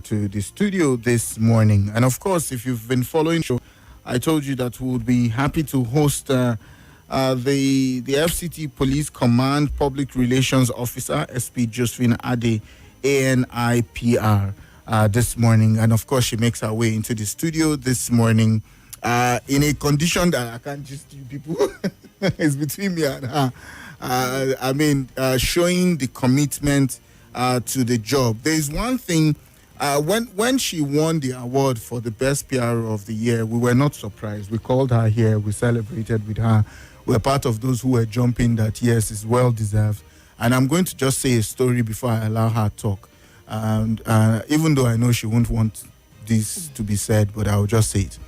to the studio this morning. And of course, if you've been following the show, I told you that we would be happy to host the FCT Police Command Public Relations Officer, SP Josephine Adeh, ANIPR, this morning. And of course, she makes her way into the studio this morning in a condition that I can't just tell people. It's between me and her. Showing the commitment to the job. There is one thing, when she won the award for the best PR of the year, we were not surprised. We called her here, we celebrated with her. We're part of those who were jumping that, yes, it's well deserved. And I'm going to just say a story before I allow her to talk. And even though I know she won't want this to be said, but I'll just say it.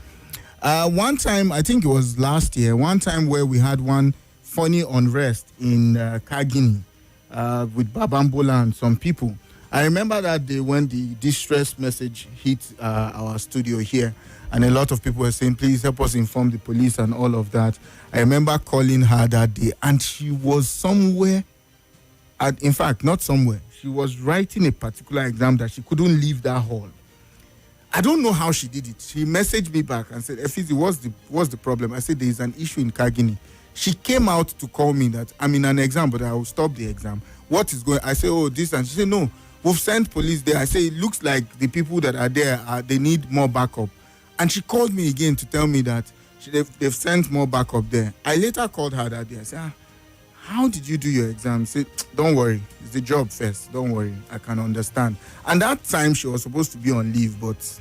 One time, I think it was last year, one time where we had one funny unrest in Kagini with Babambola and some people. I remember that day when the distress message hit our studio here, and a lot of people were saying, please help us inform the police and all of that. I remember calling her that day, and she was somewhere, in fact, not somewhere. She was writing a particular exam that she couldn't leave that hall. I don't know how she did it. She messaged me back and said, Effizy, what's the problem? I said, there is an issue in Kagini. She came out to call me that I'm in an exam, but I will stop the exam. What is going? I say, oh, this, and she said, no, we've sent police there. I say, it looks like the people that are there, they need more backup. And she called me again to tell me that they've sent more backup there. I later called her that day. I said, how did you do your exam? She said, don't worry, it's the job first. Don't worry, I can understand. And that time she was supposed to be on leave, but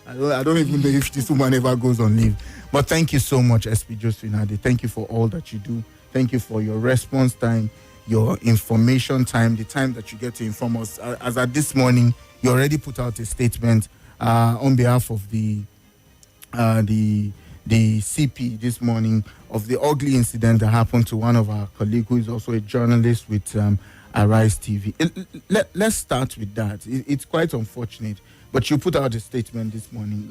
I don't even know if this woman ever goes on leave. But thank you so much, SP Josephine Adeh. Thank you for all that you do. Thank you for your response time, your information time, the time that you get to inform us. As at this morning, you already put out a statement on behalf of the CP this morning of the ugly incident that happened to one of our colleagues who is also a journalist with Arise TV. Let's start with that. It's quite unfortunate, but you put out a statement this morning.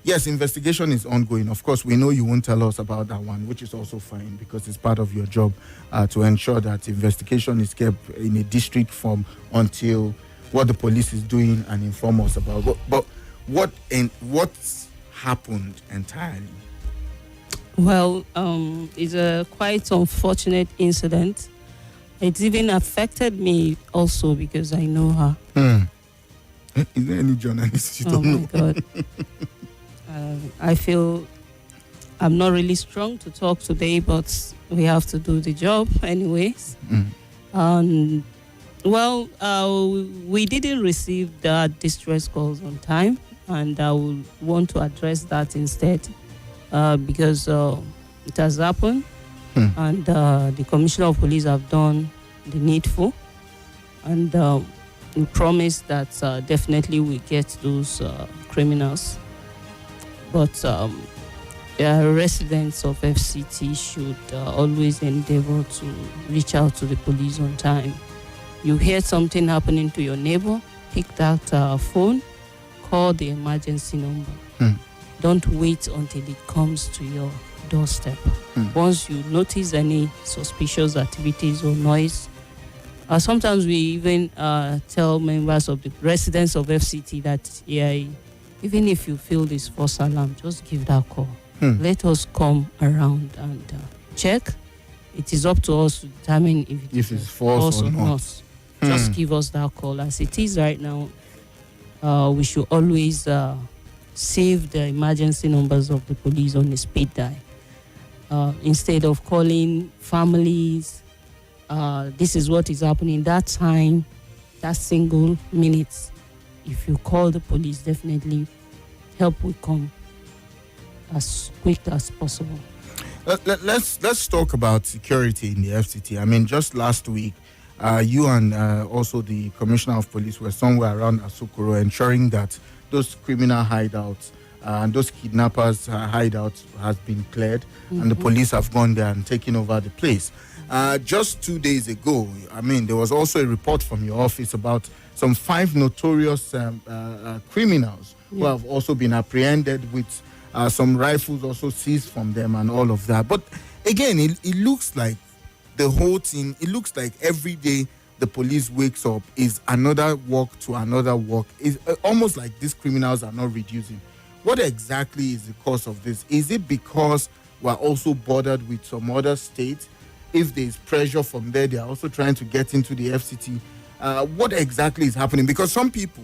Yes, investigation is ongoing. Of course, we know you won't tell us about that one, which is also fine because it's part of your job to ensure that investigation is kept in a district form until what the police is doing and inform us about. But what's happened entirely? Well, it's a quite unfortunate incident. It's even affected me also because I know her. Is there any journalist you don't know? Oh my God. I feel I'm not really strong to talk today, but we have to do the job anyways. We didn't receive the distress calls on time, and I would want to address that instead because it has happened, and the Commissioner of Police have done the needful, and we promise that definitely we get those criminals. But residents of FCT should always endeavor to reach out to the police on time. You hear something happening to your neighbor, pick that phone, call the emergency number. Don't wait until it comes to your doorstep. Once you notice any suspicious activities or noise, sometimes we even tell members of the residents of FCT that, even if you feel this false alarm, just give that call. Let us come around and check. It is up to us to determine if it's false or not. Just give us that call. As it is right now, we should always save the emergency numbers of the police on the speed dial. Instead of calling families, this is what is happening that time, that single minute. If you call the police, definitely help will come as quick as possible. Let's talk about security in the FCT. I mean, just last week, you and also the Commissioner of Police were somewhere around Asukoro ensuring that those criminal hideouts and those kidnappers' hideouts has been cleared, and the police have gone there and taken over the place. Just 2 days ago, I mean, there was also a report from your office about some 5 notorious criminals who have also been apprehended with some rifles also seized from them and all of that. But again, it looks like the whole thing, it looks like every day the police wakes up is another walk to another walk. Is almost like these criminals are not reducing. What exactly is the cause of this? Is it because we're also bordered with some other states? If there's pressure from there, they are also trying to get into the FCT. What exactly is happening? Because some people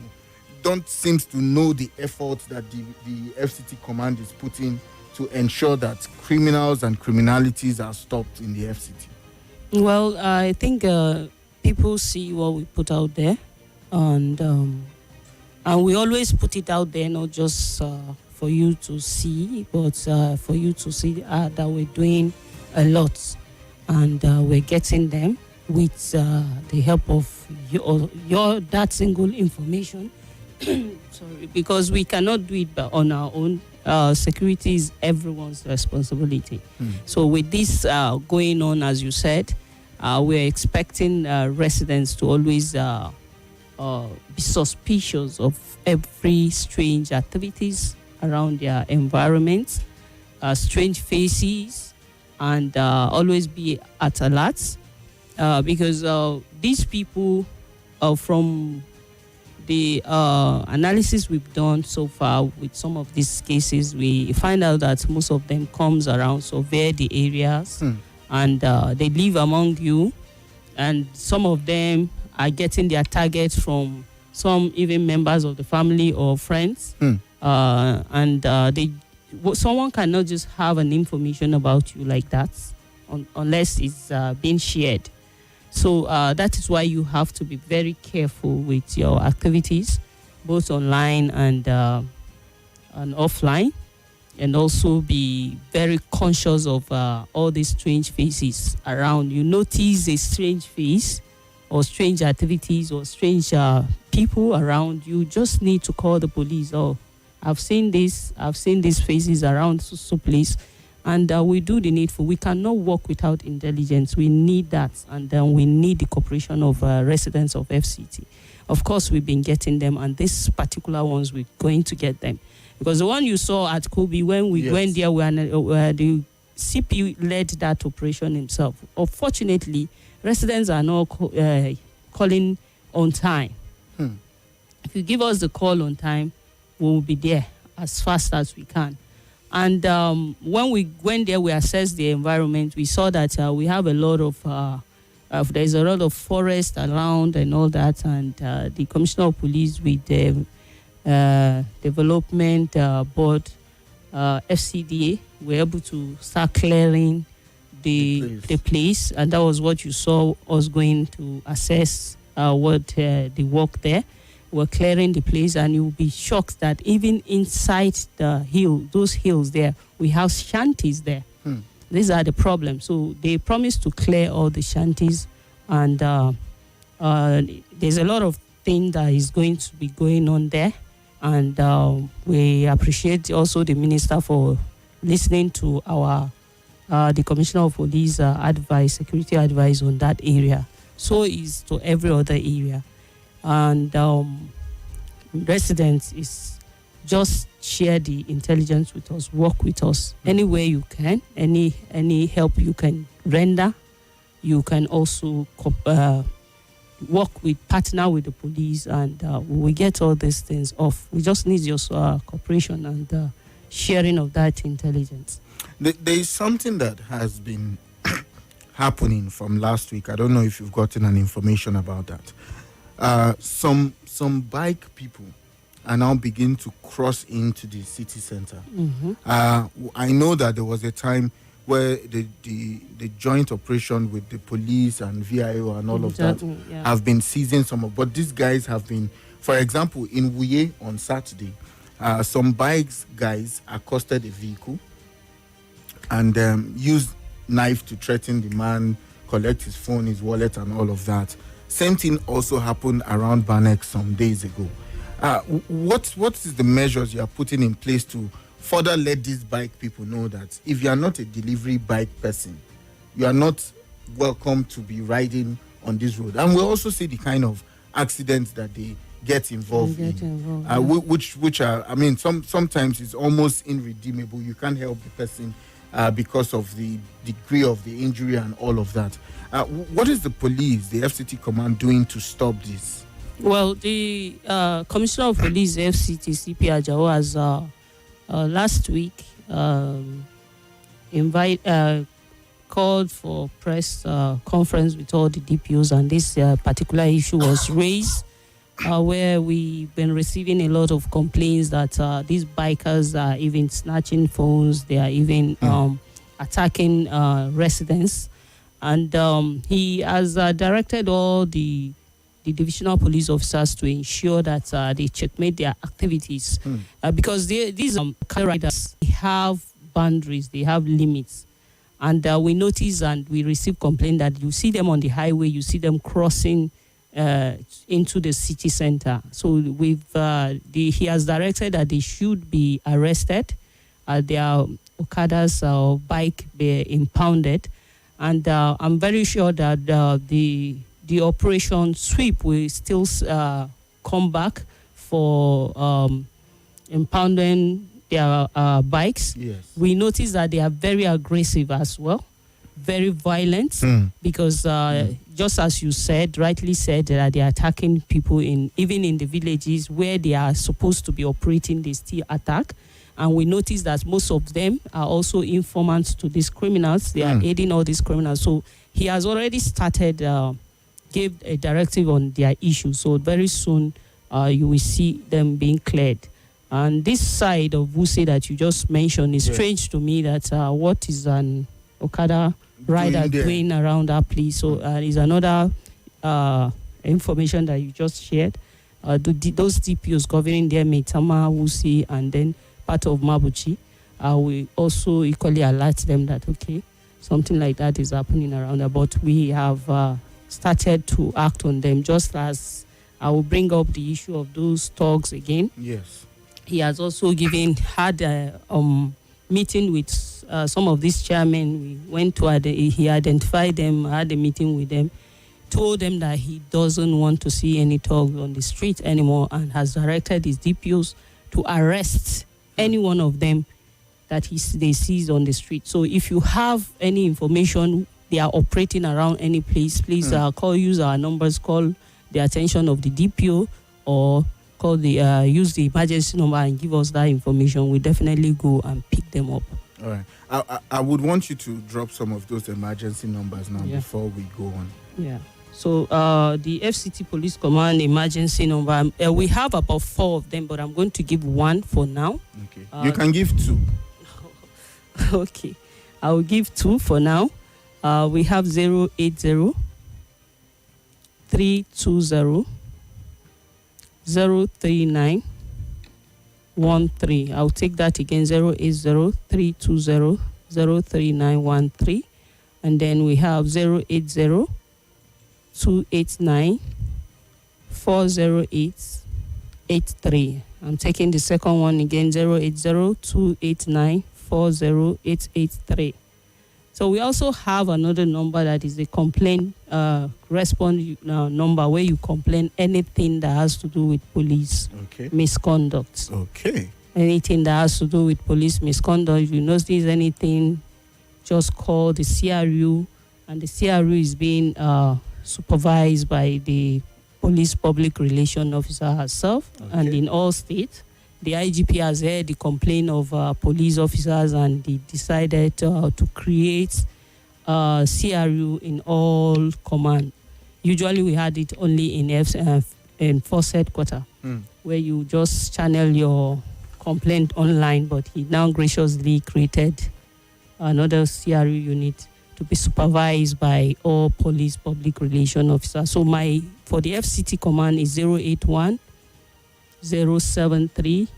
don't seem to know the effort that the FCT command is putting to ensure that criminals and criminalities are stopped in the FCT. Well, I think people see what we put out there, and we always put it out there, not just for you to see, but for you to see that we're doing a lot, and we're getting them with the help of your that single information. Sorry, because we cannot do it on our own. Security is everyone's responsibility. So with this going on, as you said, we're expecting residents to always be suspicious of every strange activities around their environment, strange faces, and always be at alert, because these people, from the analysis we've done so far with some of these cases, we find out that most of them comes around survey the areas, and they live among you, and some of them are getting their target from some even members of the family or friends, and someone cannot just have an information about you like that unless it's being shared. So that is why you have to be very careful with your activities, both online and offline, and also be very conscious of all these strange faces around. You notice a strange face or strange activities or strange people around, you just need to call the police. Oh, I've seen these faces around so place. And we do the needful. We cannot work without intelligence. We need that. And then we need the cooperation of residents of FCT. Of course, we've been getting them. And these particular ones, we're going to get them. Because the one you saw at Kobe, when we went there, the CP led that operation himself. Unfortunately, residents are not calling on time. If you give us the call on time, we will be there as fast as we can. And when we went there, we assessed the environment. We saw that we have a lot of, there's a lot of forest around and all that. And the Commissioner of Police with the Development Board, FCDA, were able to start clearing the place. And that was what you saw us going to assess the work there. We're clearing the place, and you'll be shocked that even inside the those hills there, we have shanties there. These are the problems. So they promised to clear all the shanties, and there's a lot of things that is going to be going on there. And we appreciate also the minister for listening to the Commissioner of Police security advice on that area. So is to every other area. And residents is just share the intelligence with us, work with us any way you can, any help you can render. You can also partner with the police, and we get all these things off. We just need your cooperation and sharing of that intelligence. There is something that has been happening from last week. I don't know if you've gotten an information about that. Some bike people are now beginning to cross into the city center. I know that there was a time where the joint operation with the police and VIO and all of that have been seizing some of, but these guys have been, for example, in Wuye on Saturday, some bikes guys accosted a vehicle and used knife to threaten the man, collect his phone, his wallet, and all of that. Same thing also happened around Banek some days ago. What is the measures you are putting in place to further let these bike people know that if you are not a delivery bike person, you are not welcome to be riding on this road? And we also see the kind of accidents that they get involved in, which are, I mean, sometimes it's almost irredeemable. You can't help the person because of the degree of the injury and all of that. What is the police, the FCT command, doing to stop this? Well, the Commissioner of Police, FCT, CP Ajao, has last week called for press conference with all the DPOs, and this particular issue was raised where we've been receiving a lot of complaints that these bikers are even snatching phones, they are even attacking residents. And he has directed all the divisional police officers to ensure that they checkmate their activities because these car riders, they have boundaries, they have limits. And we notice and we receive complaint that you see them on the highway, you see them crossing into the city center. So he has directed that they should be arrested, their Okadas or bike be impounded. And I'm very sure that the operation sweep will still come back for impounding their bikes. Yes. We notice that they are very aggressive as well, very violent, because just as you said, rightly said, that they are attacking people even in the villages where they are supposed to be operating, they still attack. And we notice that most of them are also informants to these criminals. They are aiding all these criminals. So he has already started, gave a directive on their issue. So very soon you will see them being cleared. And this side of Wuse that you just mentioned is strange to me, that what is an Okada rider doing around that place. So is another information that you just shared. Those DPOs governing there, Maitama, Wuse, and then part of Mabuchi, we also equally alert them that, okay, something like that is happening around there. But we have started to act on them, just as I will bring up the issue of those thugs again. Yes. He has also had a meeting with some of these chairmen. We went to, he identified them, had a meeting with them, told them that he doesn't want to see any thugs on the street anymore, and has directed his DPOs to arrest any one of them that they seize on the street. So if you have any information, they are operating around any place, please use our numbers, call the attention of the DPO, or use the emergency number and give us that information. We definitely go and pick them up. All right. I would want you to drop some of those emergency numbers now before we go on. Yeah. So the FCT Police Command emergency number, we have about 4 of them, but I'm going to give one for now. Okay. You can give 2. Okay. I will give 2 for now. We have 080 320 039 13. I'll take that again, 080 320 039 13. And then we have 080 289 408 83. I'm taking the second one again, 080 289 40883. So we also have another number that is a complaint response number, where you complain anything that has to do with police misconduct. Okay. Anything that has to do with police misconduct. If you notice anything, just call the CRU, and the CRU is being supervised by the police public relation officer herself. And in all states, the IGP has heard the complaint of police officers, and they decided to create CRU in all command. Usually we had it only in force headquarters, where you just channel your complaint online, but he now graciously created another CRU unit to be supervised by all police public relation officers. So for the FCT command is 081 073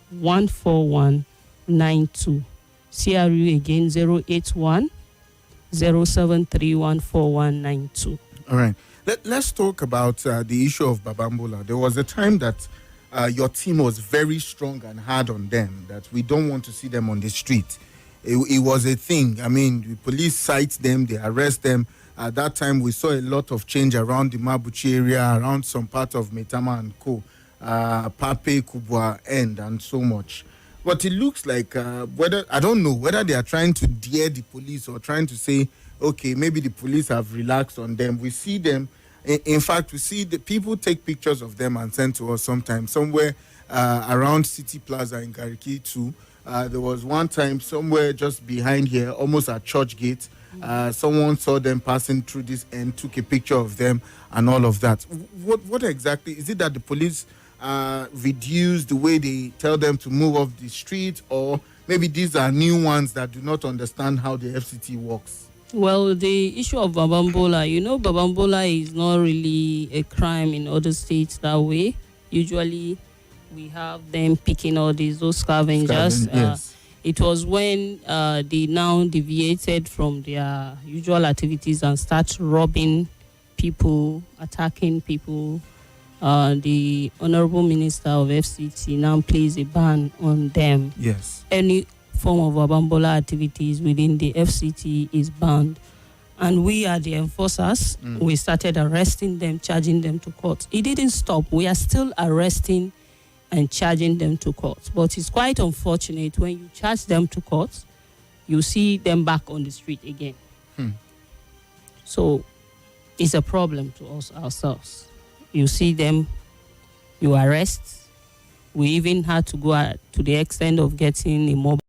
141 92. CRU again, 081 073 141 92. All right. Let's talk about the issue of Babambola. There was a time that your team was very strong and hard on them, that we don't want to see them on the street. It was a thing. I mean, the police cite them, they arrest them. At that time, we saw a lot of change around the Mabuchi area, around some part of Metama and Co. Pape, Kubwa, and so much. But it looks like whether I don't know whether they are trying to dare the police or trying to say, okay, maybe the police have relaxed on them. We see them. In fact, we see the people take pictures of them and send to us sometimes. Somewhere around City Plaza in Gariki too. There was one time somewhere just behind here, almost at Church Gate. Someone saw them passing through this and took a picture of them and all of that. What exactly is it that the police reduce the way they tell them to move off the street, or maybe these are new ones that do not understand how the FCT works? Well, the issue of Babambola, Babambola is not really a crime in other states that way. Usually, we have them picking all those scavengers. Yes. It was when they now deviated from their usual activities and start robbing people, attacking people. The Honorable Minister of FCT now places a ban on them. Yes. Any form of Babambola activities within the FCT is banned. And we are the enforcers. We started arresting them, charging them to court. It didn't stop. We are still arresting and charging them to court. But it's quite unfortunate when you charge them to court, you see them back on the street again. So it's a problem to us ourselves. You see them, you arrest. We even had to go to the extent of getting a mobile